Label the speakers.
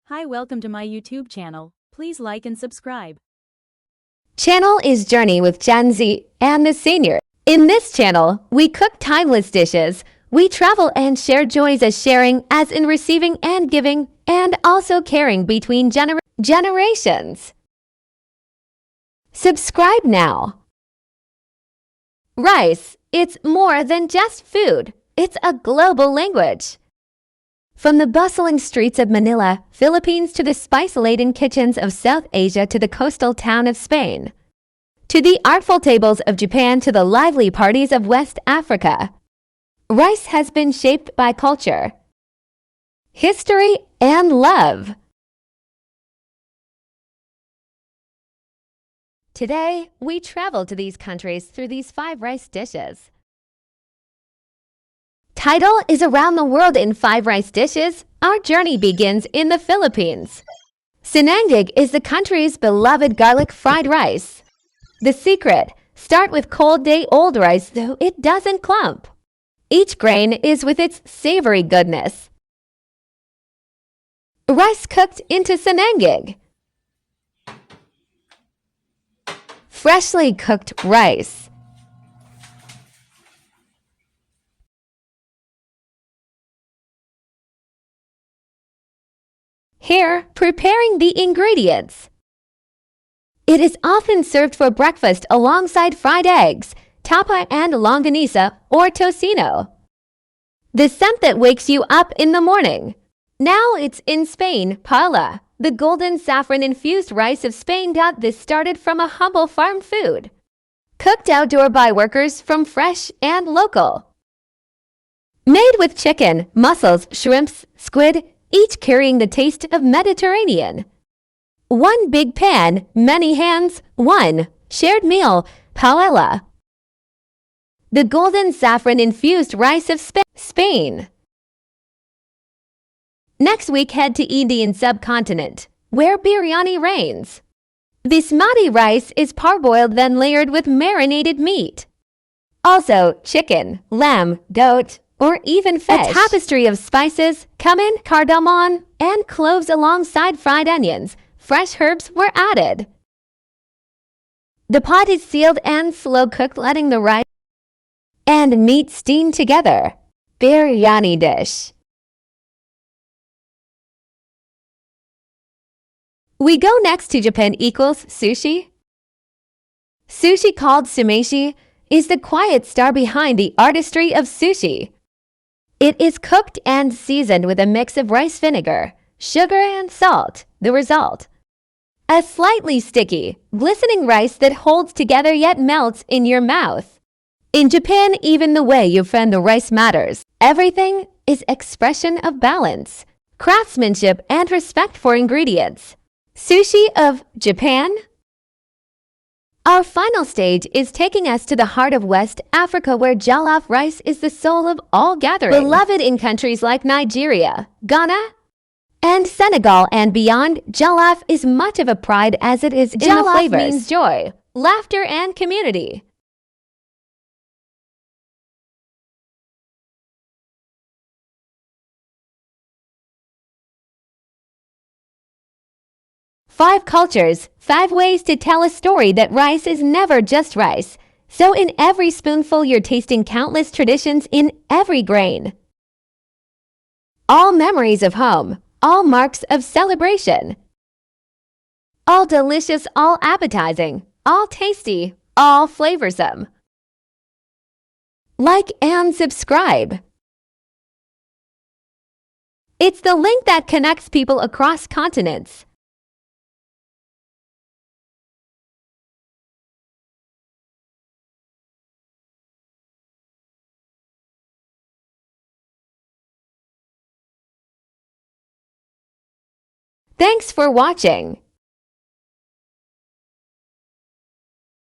Speaker 1: Hi, welcome to my YouTube channel. Please like and subscribe.
Speaker 2: Channel is Journey with Gen Z and the Senior. In this channel, we cook timeless dishes. We travel and share joys as sharing as in receiving and giving, and also caring between generations. Subscribe now. Rice, it's more than just food. It's a global language. From the bustling streets of Manila, Philippines to the spice-laden kitchens of South Asia to the coastal town of Spain, to the artful tables of Japan to the lively parties of West Africa, rice has been shaped by culture, history, and love. Today, we travel to these countries through these 5 rice dishes. Title is Around the World in 5 Rice Dishes. Our journey begins in the Philippines. Sinangag is the country's beloved garlic fried rice. The secret, start with cold day-old rice so it doesn't clump. Each grain is with its savory goodness. Rice cooked into sinangag. Freshly cooked rice. Here, preparing the ingredients. It is often served for breakfast alongside fried eggs, tapa and longanisa or tocino. The scent that wakes you up in the morning. Now it's in Spain, paella, the golden saffron-infused rice of Spain. This started from a humble farm food, cooked outdoor by workers from fresh and local. Made with chicken, mussels, shrimps, squid, each carrying the taste of Mediterranean. One big pan, many hands, one shared meal, paella. The golden saffron-infused rice of Spain. Next week, head to Indian subcontinent, where biryani reigns. Basmati rice is parboiled then layered with marinated meat. Also, chicken, lamb, goat, or even fish. A tapestry of spices, cumin, cardamom, and cloves alongside fried onions. Fresh herbs were added. The pot is sealed and slow-cooked, letting the rice and meat steam together. Biryani dish. We go next to Japan equals sushi. Sushi, called sumeshi, is the quiet star behind the artistry of sushi. It is cooked and seasoned with a mix of rice vinegar, sugar, and salt. The result, a slightly sticky, glistening rice that holds together yet melts in your mouth. In Japan, even the way you friend the rice matters. Everything is expression of balance, craftsmanship, and respect for ingredients. Sushi of Japan. Our final stage is taking us to the heart of West Africa, where jollof rice is the soul of all gatherings. Beloved in countries like Nigeria, Ghana, and Senegal and beyond, jollof is much of a pride as it is in the flavors. Jollof means joy, laughter, and community. Five cultures, 5 ways to tell a story that rice is never just rice. So in every spoonful you're tasting countless traditions in every grain. All memories of home, all marks of celebration. All delicious, all appetizing, all tasty, all flavorsome. Like and subscribe. It's the link that connects people across continents. Thanks for watching.